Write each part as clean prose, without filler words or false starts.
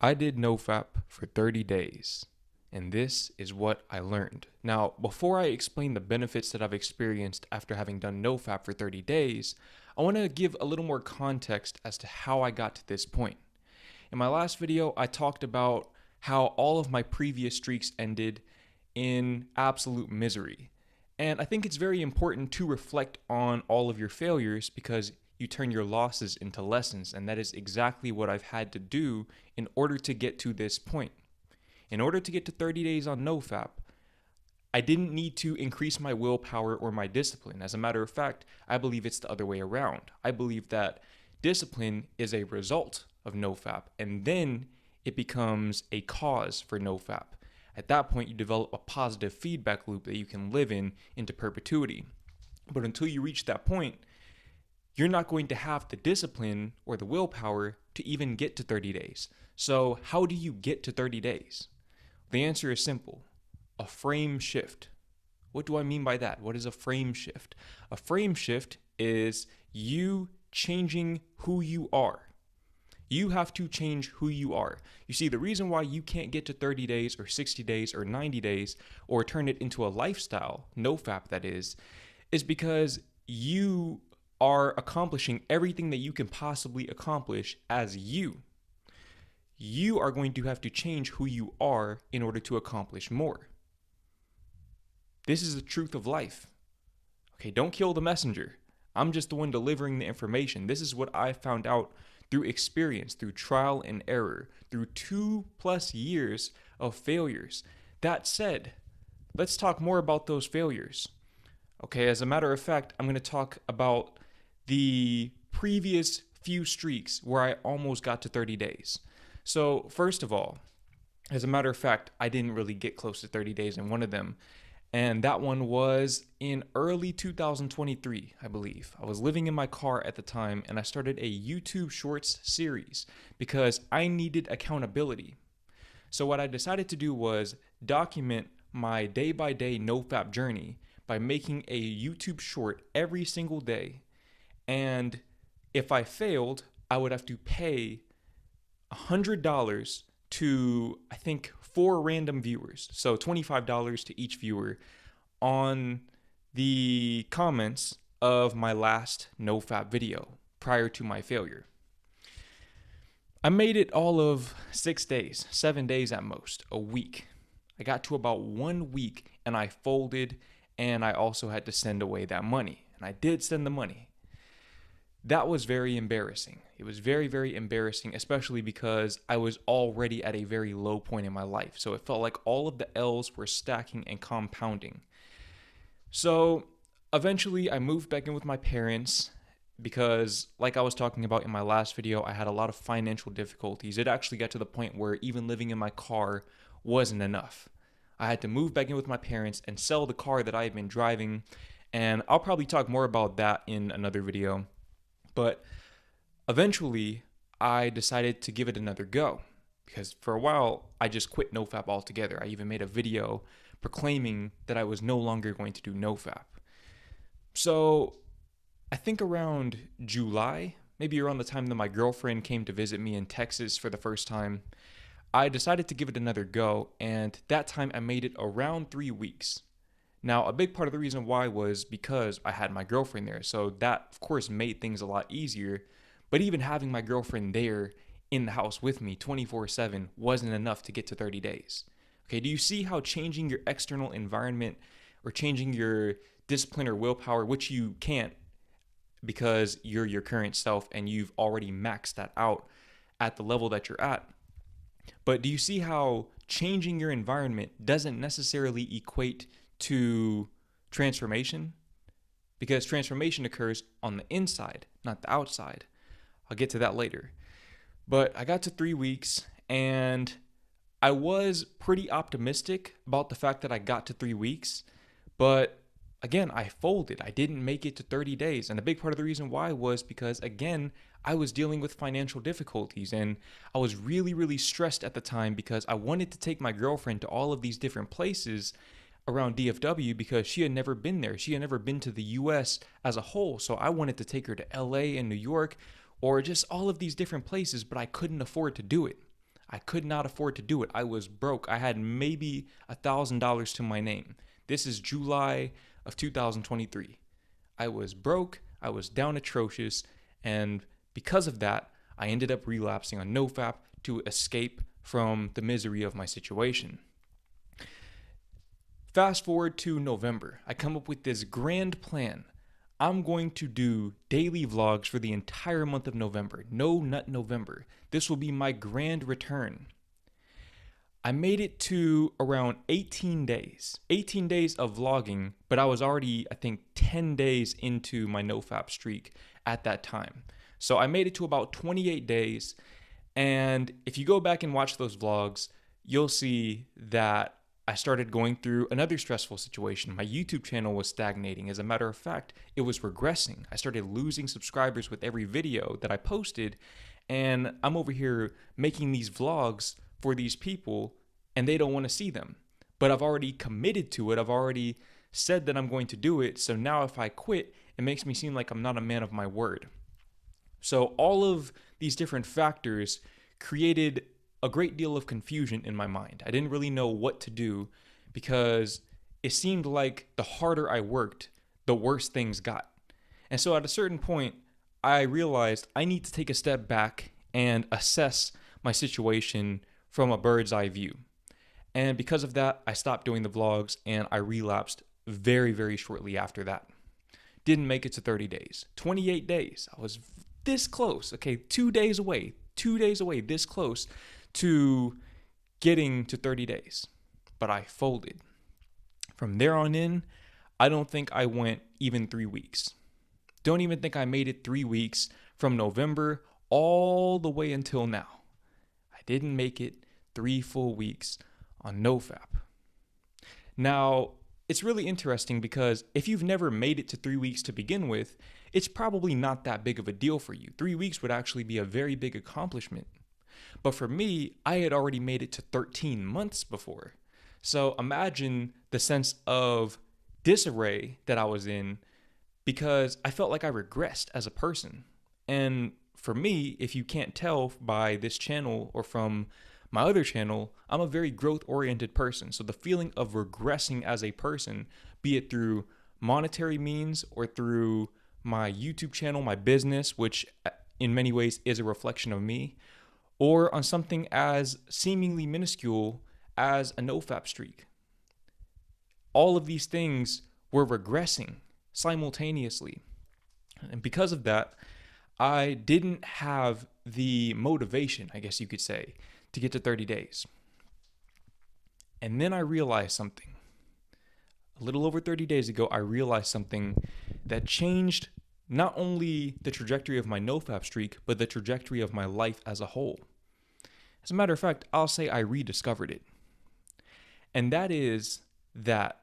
I did NoFap for 30 days, and this is what I learned. Now, before I explain the benefits that I've experienced after having done NoFap for 30 days, I want to give a little more context as to how I got to this point. In my last video, I talked about how all of my previous streaks ended in absolute misery. And I think it's very important to reflect on all of your failures because you turn your losses into lessons, and that is exactly what I've had to do in order to get to this point. In order to get to 30 days on NoFap, I didn't need to increase my willpower or my discipline. As a matter of fact, I believe it's the other way around. I believe that discipline is a result of NoFap, and then it becomes a cause for NoFap. At that point, you develop a positive feedback loop that you can live in into perpetuity. But until you reach that point, you're not going to have the discipline or the willpower to even get to 30 days. So how do you get to 30 days? The answer is simple: a frame shift. What do I mean by that? What is a frame shift? A frame shift is you changing who you are. You have to change who you are. You see, the reason why you can't get to 30 days or 60 days or 90 days or turn it into a lifestyle, NoFap that is because you are accomplishing everything that you can possibly accomplish as you. You are going to have to change who you are in order to accomplish more. This is the truth of life. Okay, don't kill the messenger. I'm just the one delivering the information. This is what I found out through experience, through trial and error, through 2+ years of failures. That said, let's talk more about those failures. Okay, as a matter of fact, I'm going to talk about the previous few streaks where I almost got to 30 days. So, first of all, as a matter of fact, I didn't really get close to 30 days in one of them. And that one was in early 2023, I believe. I was living in my car at the time, and I started a YouTube Shorts series because I needed accountability. So what I decided to do was document my day-by-day NoFap journey by making a YouTube short every single day. And if I failed, I would have to pay $100 to, I think, 4 random viewers. So $25 to each viewer on the comments of my last NoFap video prior to my failure. I made it all of 6 days, 7 days at most, a week. I got to about 1 week and I folded, and I also had to send away that money. And I did send the money. That was very embarrassing. It was very, very embarrassing, especially because I was already at a very low point in my life. So it felt like all of the L's were stacking and compounding. So eventually I moved back in with my parents because, like I was talking about in my last video, I had a lot of financial difficulties. It actually got to the point where even living in my car wasn't enough. I had to move back in with my parents and sell the car that I had been driving. And I'll probably talk more about that in another video. But eventually, I decided to give it another go because for a while, I just quit NoFap altogether. I even made a video proclaiming that I was no longer going to do NoFap. So I think around July, maybe around the time that my girlfriend came to visit me in Texas for the first time, I decided to give it another go, and that time I made it around 3 weeks. Now, a big part of the reason why was because I had my girlfriend there. So that, of course, made things a lot easier. But even having my girlfriend there in the house with me 24/7 wasn't enough to get to 30 days. Okay, do you see how changing your external environment or changing your discipline or willpower, which you can't because you're your current self and you've already maxed that out at the level that you're at. But do you see how changing your environment doesn't necessarily equate to transformation? Because transformation occurs on the inside, not the outside. I'll get to that later. But I got to 3 weeks, and I was pretty optimistic about the fact that I got to 3 weeks. But again, I folded. I didn't make it to 30 days. And a big part of the reason why was because, again, I was dealing with financial difficulties, and I was really, really stressed at the time because I wanted to take my girlfriend to all of these different places around DFW because she had never been there. She had never been to the US as a whole. So I wanted to take her to LA and New York or just all of these different places, but I couldn't afford to do it. I could not afford to do it. I was broke. I had maybe $1,000 to my name. This is July of 2023. I was broke. I was down atrocious. And because of that, I ended up relapsing on NoFap to escape from the misery of my situation. Fast forward to November. I come up with this grand plan. I'm going to do daily vlogs for the entire month of November. No Nut November. This will be my grand return. I made it to around 18 days. 18 days of vlogging, but I was already, I think, 10 days into my NoFap streak at that time. So I made it to about 28 days. And if you go back and watch those vlogs, you'll see that I started going through another stressful situation. My YouTube channel was stagnating. As a matter of fact, it was regressing. I started losing subscribers with every video that I posted, and I'm over here making these vlogs for these people, and they don't want to see them. But I've already committed to it. I've already said that I'm going to do it. So now if I quit, it makes me seem like I'm not a man of my word. So all of these different factors created a great deal of confusion in my mind. I didn't really know what to do because it seemed like the harder I worked, the worse things got. And so at a certain point, I realized I need to take a step back and assess my situation from a bird's eye view. And because of that, I stopped doing the vlogs and I relapsed very, very shortly after that. Didn't make it to 30 days. 28 days. I was this close. Okay, 2 days away, this close to getting to 30 days. But I folded. From there on in, I don't think I went even 3 weeks. Don't even think I made it 3 weeks from November all the way until now. I didn't make it 3 full weeks on NoFap. Now, it's really interesting because if you've never made it to 3 weeks to begin with, it's probably not that big of a deal for you. 3 weeks would actually be a very big accomplishment. But for me, I had already made it to 13 months before. So imagine the sense of disarray that I was in because I felt like I regressed as a person. And for me, if you can't tell by this channel or from my other channel, I'm a very growth-oriented person. So the feeling of regressing as a person, be it through monetary means or through my YouTube channel, my business, which in many ways is a reflection of me, or on something as seemingly minuscule as a NoFap streak. All of these things were regressing simultaneously. And because of that, I didn't have the motivation, I guess you could say, to get to 30 days. And then I realized something. A little over 30 days ago, I realized something that changed not only the trajectory of my NoFap streak, but the trajectory of my life as a whole. As a matter of fact, I'll say I rediscovered it. And that is that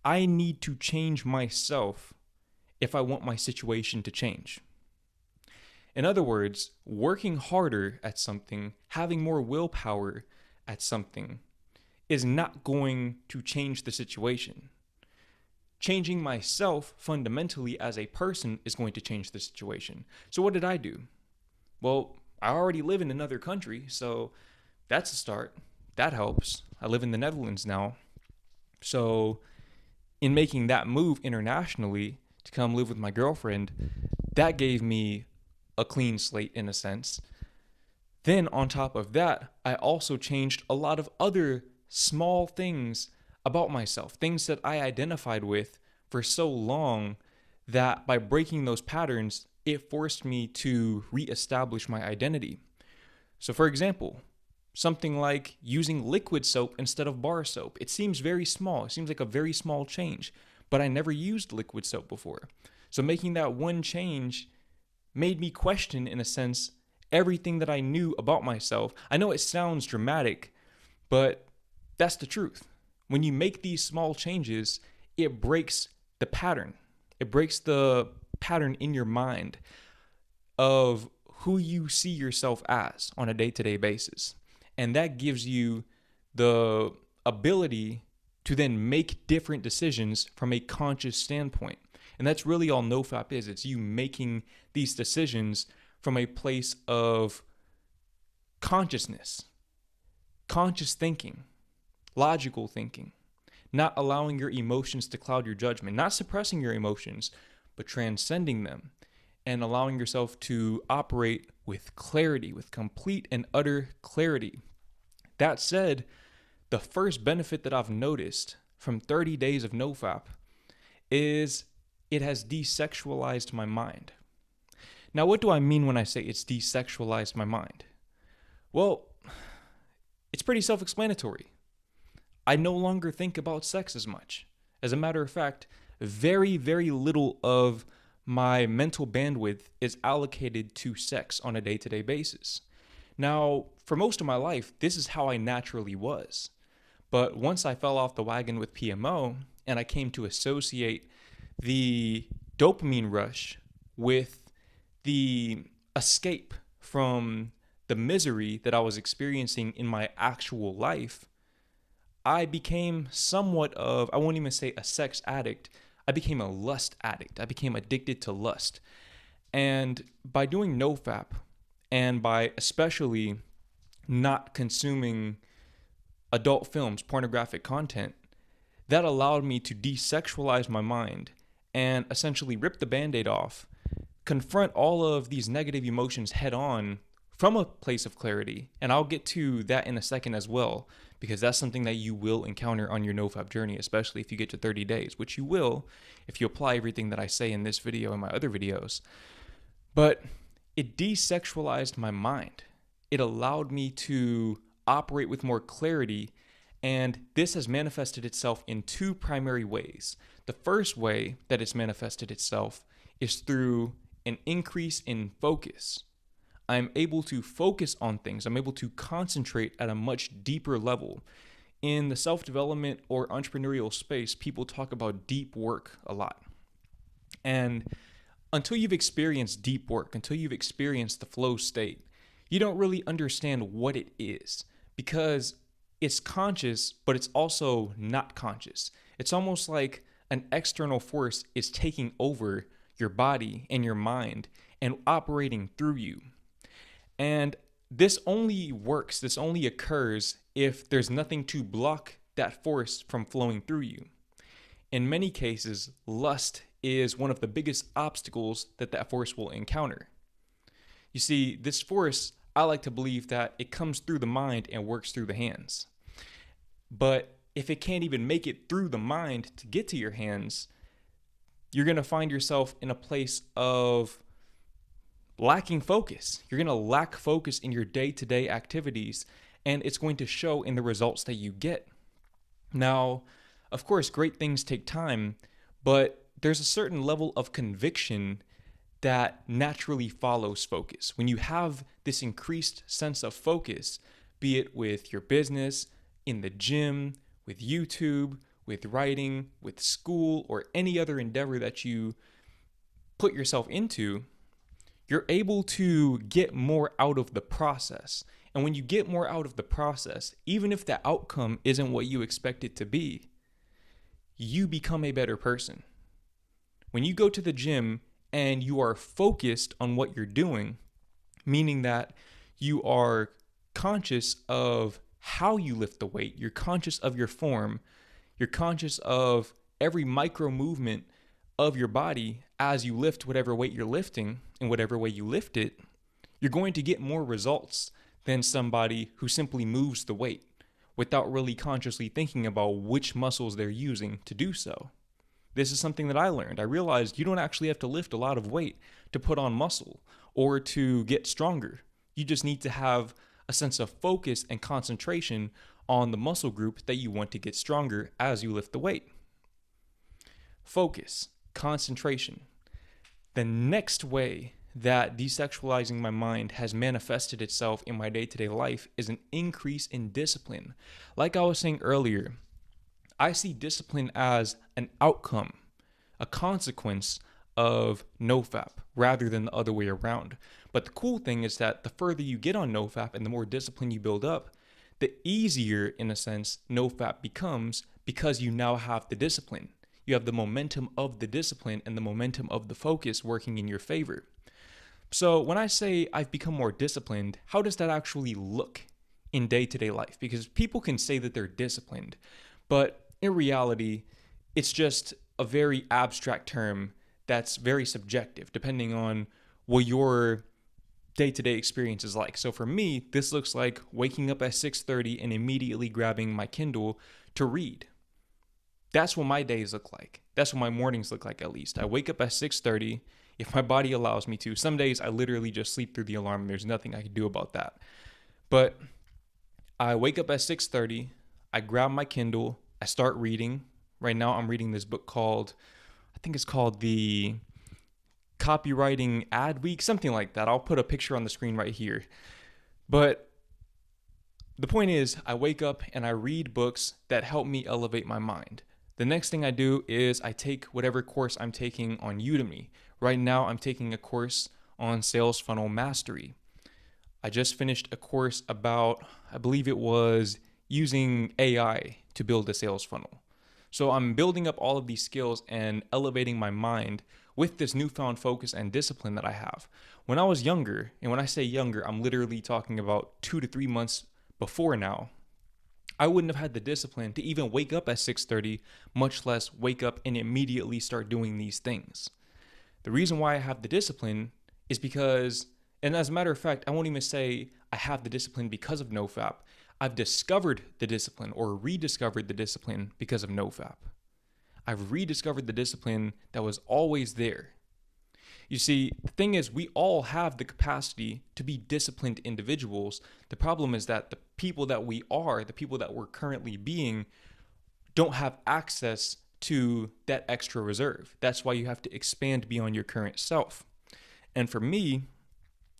I need to change myself if I want my situation to change. In other words, working harder at something, having more willpower at something, is not going to change the situation. Changing myself fundamentally as a person is going to change the situation. So what did I do? Well, I already live in another country, so that's a start. That helps. I live in the Netherlands now. So in making that move internationally to come live with my girlfriend, that gave me a clean slate in a sense. Then on top of that, I also changed a lot of other small things about myself, things that I identified with for so long that by breaking those patterns, it forced me to reestablish my identity. So for example, something like using liquid soap instead of bar soap. It seems very small. It seems like a very small change, but I never used liquid soap before. So making that one change made me question, in a sense, everything that I knew about myself. I know it sounds dramatic, but that's the truth. When you make these small changes, it breaks the pattern. It breaks the pattern in your mind of who you see yourself as on a day-to-day basis. And that gives you the ability to then make different decisions from a conscious standpoint. And that's really all NoFap is. It's you making these decisions from a place of consciousness, conscious thinking, logical thinking, not allowing your emotions to cloud your judgment, not suppressing your emotions, but transcending them and allowing yourself to operate with clarity, with complete and utter clarity. That said, the first benefit that I've noticed from 30 days of NoFap is it has desexualized my mind. Now, what do I mean when I say it's desexualized my mind? Well, it's pretty self-explanatory. I no longer think about sex as much. As a matter of fact, very, very little of my mental bandwidth is allocated to sex on a day-to-day basis. Now, for most of my life, this is how I naturally was. But once I fell off the wagon with PMO and I came to associate the dopamine rush with the escape from the misery that I was experiencing in my actual life, I became somewhat of, I won't even say a sex addict, I became a lust addict. I became addicted to lust. And by doing NoFap and by especially not consuming adult films, pornographic content, that allowed me to desexualize my mind and essentially rip the Band-Aid off, confront all of these negative emotions head on from a place of clarity. And I'll get to that in a second as well, because that's something that you will encounter on your NoFap journey, especially if you get to 30 days, which you will if you apply everything that I say in this video and my other videos. But it desexualized my mind. It allowed me to operate with more clarity, and this has manifested itself in two primary ways. The first way that it's manifested itself is through an increase in focus. I'm able to focus on things. I'm able to concentrate at a much deeper level. In the self-development or entrepreneurial space, people talk about deep work a lot. And until you've experienced deep work, until you've experienced the flow state, you don't really understand what it is, because it's conscious, but it's also not conscious. It's almost like an external force is taking over your body and your mind and operating through you. And this only works, this only occurs if there's nothing to block that force from flowing through you. In many cases, lust is one of the biggest obstacles that force will encounter. You see, this force, I like to believe that it comes through the mind and works through the hands. But if it can't even make it through the mind to get to your hands, you're going to find yourself in a place of lacking focus. You're going to lack focus in your day-to-day activities, and it's going to show in the results that you get. Now, of course, great things take time, but there's a certain level of conviction that naturally follows focus. When you have this increased sense of focus, be it with your business, in the gym, with YouTube, with writing, with school, or any other endeavor that you put yourself into, you're able to get more out of the process. And when you get more out of the process, even if the outcome isn't what you expect it to be, you become a better person. When you go to the gym and you are focused on what you're doing, meaning that you are conscious of how you lift the weight, you're conscious of your form, you're conscious of every micro movement of your body as you lift whatever weight you're lifting in whatever way you lift it, you're going to get more results than somebody who simply moves the weight without really consciously thinking about which muscles they're using to do so. This is something that I learned. I realized you don't actually have to lift a lot of weight to put on muscle or to get stronger. You just need to have a sense of focus and concentration on the muscle group that you want to get stronger as you lift the weight. Focus, concentration. The next way that desexualizing my mind has manifested itself in my day-to-day life is an increase in discipline. Like I was saying earlier, I see discipline as an outcome, a consequence of NoFap rather than the other way around. But the cool thing is that the further you get on NoFap and the more discipline you build up, the easier, in a sense, NoFap becomes, because you now have the discipline. You have the momentum of the discipline and the momentum of the focus working in your favor. So when I say I've become more disciplined, how does that actually look in day-to-day life? Because people can say that they're disciplined, but in reality, it's just a very abstract term that's very subjective depending on what your day-to-day experience is like. So for me, this looks like waking up at 6:30 and immediately grabbing my Kindle to read. That's what my days look like. That's what my mornings look like, at least. I wake up at 6:30 if my body allows me to. Some days I literally just sleep through the alarm. There's nothing I can do about that. But I wake up at 6:30, I grab my Kindle, I start reading. Right now I'm reading this book called, I think it's called the Copywriting Ad Week, something like that. I'll put a picture on the screen right here. But the point is, I wake up and I read books that help me elevate my mind. The next thing I do is I take whatever course I'm taking on Udemy. Right now, I'm taking a course on Sales Funnel Mastery. I just finished a course about, I believe it was using AI to build a sales funnel. So I'm building up all of these skills and elevating my mind with this newfound focus and discipline that I have. When I was younger, and when I say younger, I'm literally talking about 2 to 3 months before now, I wouldn't have had the discipline to even wake up at 6:30, much less wake up and immediately start doing these things. The reason why I have the discipline is because, and as a matter of fact, I won't even say I have the discipline because of NoFap. I've discovered the discipline or rediscovered the discipline because of NoFap. I've rediscovered the discipline that was always there. You see, the thing is, we all have the capacity to be disciplined individuals. The problem is that the people that we are, the people that we're currently being, don't have access to that extra reserve. That's why you have to expand beyond your current self. And for me,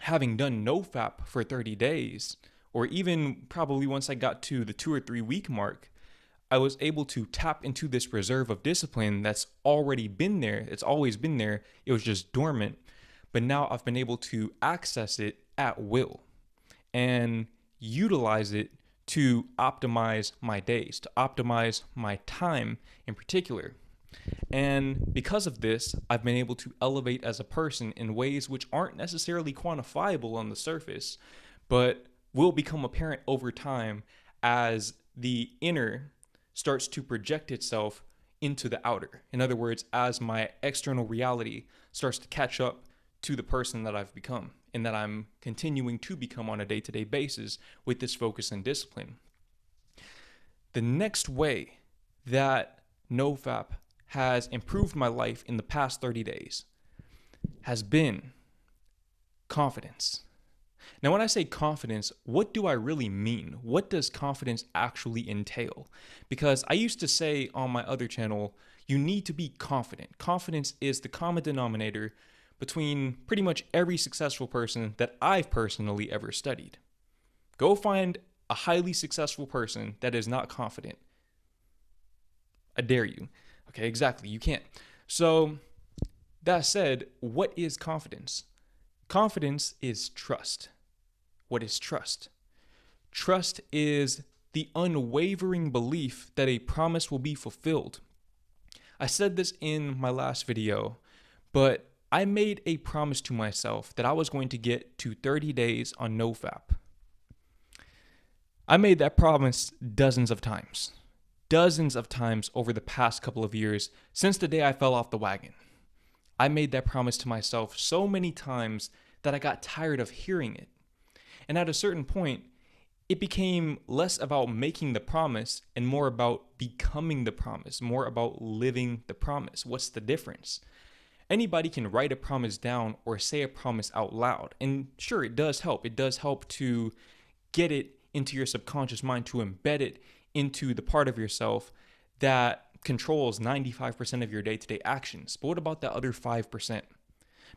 having done NoFap for 30 days, or even probably once I got to the 2 or 3 week mark, I was able to tap into this reserve of discipline that's already been there. It's always been there. It was just dormant. But now I've been able to access it at will and utilize it to optimize my days, to optimize my time in particular. And because of this, I've been able to elevate as a person in ways which aren't necessarily quantifiable on the surface, but will become apparent over time as the inner starts to project itself into the outer. In other words, as my external reality starts to catch up to the person that I've become and that I'm continuing to become on a day-to-day basis with this focus and discipline. The next way that NoFap has improved my life in the past 30 days has been confidence. Now, when I say confidence, what do I really mean? What does confidence actually entail? Because I used to say on my other channel, you need to be confident. Confidence is the common denominator between pretty much every successful person that I've personally ever studied. Go find a highly successful person that is not confident. I dare you. Okay, exactly. You can't. So, that said, what is confidence? Confidence is trust. What is trust? Trust is the unwavering belief that a promise will be fulfilled. I said this in my last video, but I made a promise to myself that I was going to get to 30 days on NoFap. I made that promise dozens of times over the past couple of years since the day I fell off the wagon. I made that promise to myself so many times that I got tired of hearing it. And at a certain point, it became less about making the promise and more about becoming the promise, more about living the promise. What's the difference? Anybody can write a promise down or say a promise out loud. And sure, it does help. It does help to get it into your subconscious mind, to embed it into the part of yourself that controls 95% of your day-to-day actions. But what about that other 5%?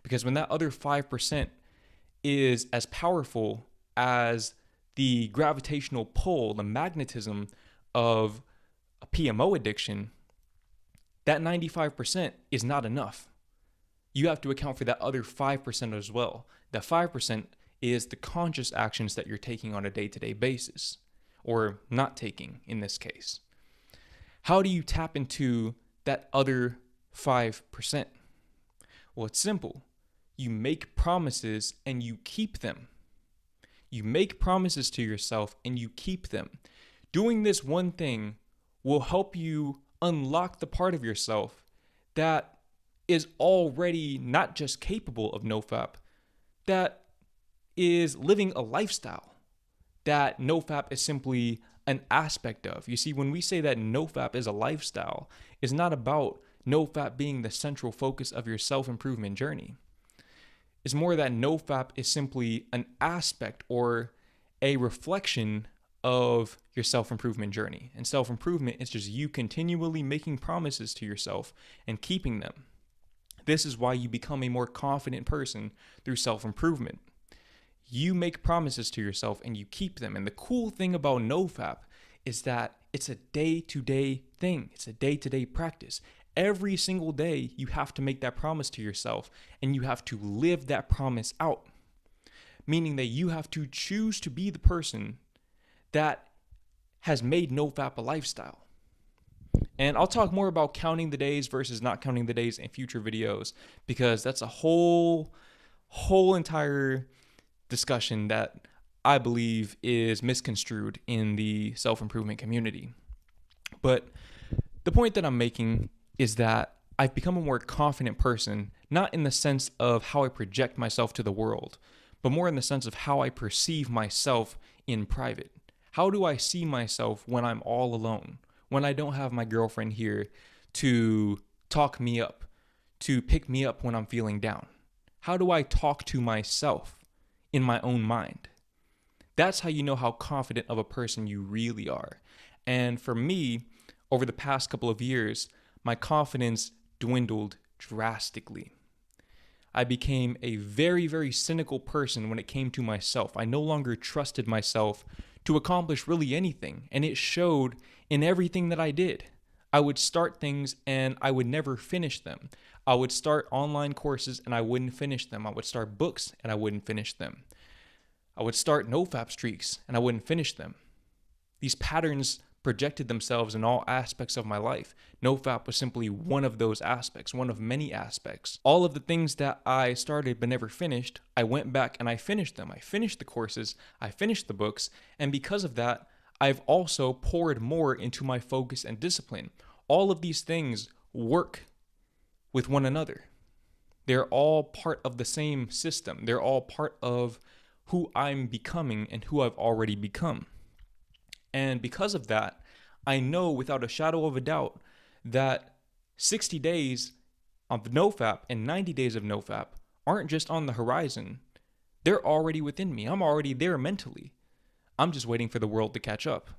Because when that other 5% is as powerful as the gravitational pull, the magnetism of a PMO addiction, that 95% is not enough. You have to account for that other 5% as well. That 5% is the conscious actions that you're taking on a day-to-day basis, or not taking in this case. How do you tap into that other 5%? Well, it's simple. You make promises and you keep them. You make promises to yourself and you keep them. Doing this one thing will help you unlock the part of yourself that is already not just capable of NoFap, that is living a lifestyle that NoFap is simply an aspect of. You see, when we say that NoFap is a lifestyle, it's not about NoFap being the central focus of your self-improvement journey. It's more that NoFap is simply an aspect or a reflection of your self-improvement journey. And self-improvement is just you continually making promises to yourself and keeping them. This is why you become a more confident person through self-improvement. You make promises to yourself and you keep them. And the cool thing about NoFap is that it's a day-to-day thing. It's a day-to-day practice. Every single day, you have to make that promise to yourself and you have to live that promise out. Meaning that you have to choose to be the person that has made NoFap a lifestyle. And I'll talk more about counting the days versus not counting the days in future videos, because that's a whole entire discussion that I believe is misconstrued in the self-improvement community. But the point that I'm making is that I've become a more confident person, not in the sense of how I project myself to the world, but more in the sense of how I perceive myself in private. How do I see myself when I'm all alone? When I don't have my girlfriend here to talk me up, to pick me up when I'm feeling down? How do I talk to myself in my own mind? That's how you know how confident of a person you really are. And for me, over the past couple of years, my confidence dwindled drastically. I became a very, very cynical person when it came to myself. I no longer trusted myself to accomplish really anything, and it showed in everything that I did. I would start things and I would never finish them. I would start online courses and I wouldn't finish them. I would start books and I wouldn't finish them. I would start NoFap streaks and I wouldn't finish them. These patterns projected themselves in all aspects of my life. NoFap was simply one of those aspects, one of many aspects. All of the things that I started but never finished, I went back and I finished them. I finished the courses, I finished the books, and because of that, I've also poured more into my focus and discipline. All of these things work with one another. They're all part of the same system. They're all part of who I'm becoming and who I've already become. And because of that, I know without a shadow of a doubt that 60 days of NoFap and 90 days of NoFap aren't just on the horizon. They're already within me. I'm already there mentally. I'm just waiting for the world to catch up.